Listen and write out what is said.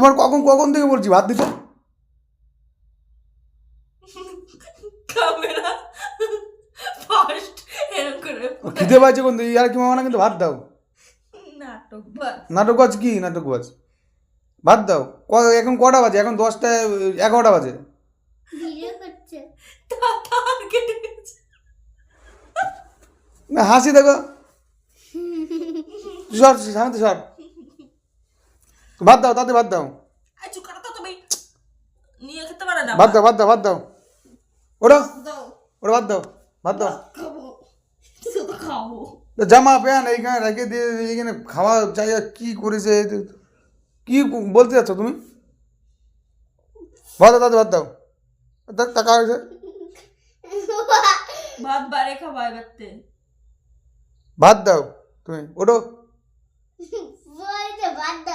তোমার কখন কখন থেকে বলছি ভাত দিতে? ক্যামেরা ফার্স্ট এরকম করে খিদে পাইছে কোন দিকে? আর কি মামা না, কিন্তু ভাত দাও। নাটক বাজ। নাটকবাজ কি নাটকবাজ? ভাত দাও। এখন কটা বাজে? এখন 10টা 11টা বাজে। ভিডিও করছে। তার কেটে গেছে। না হাসি দেখো। সর সামনে সর। ভাত দাও, তাতে ভাত দাও। এই চুকাটা তো তুমি নিয়ে খেতে পারে না। ভাত দাও, ভাত দাও, ভাত দাও। ওটা দাও। ওটা ভাত দাও, ভাত দাও। খাবো শুধু খাবো। জামা প্যান্ট এইখানে রেখে দিয়ে এইখানে খাওয়া জায়গা কি করেছে? কি বলতে যাচ্ছ তুমি? ভাত দাও, তাতে ভাত দাও। টাকা হয়েছে। ভাত বাড়ে খাবাই বাড়তে। ভাত দাও তুমি, ওটো। বলছে বাদ দাও।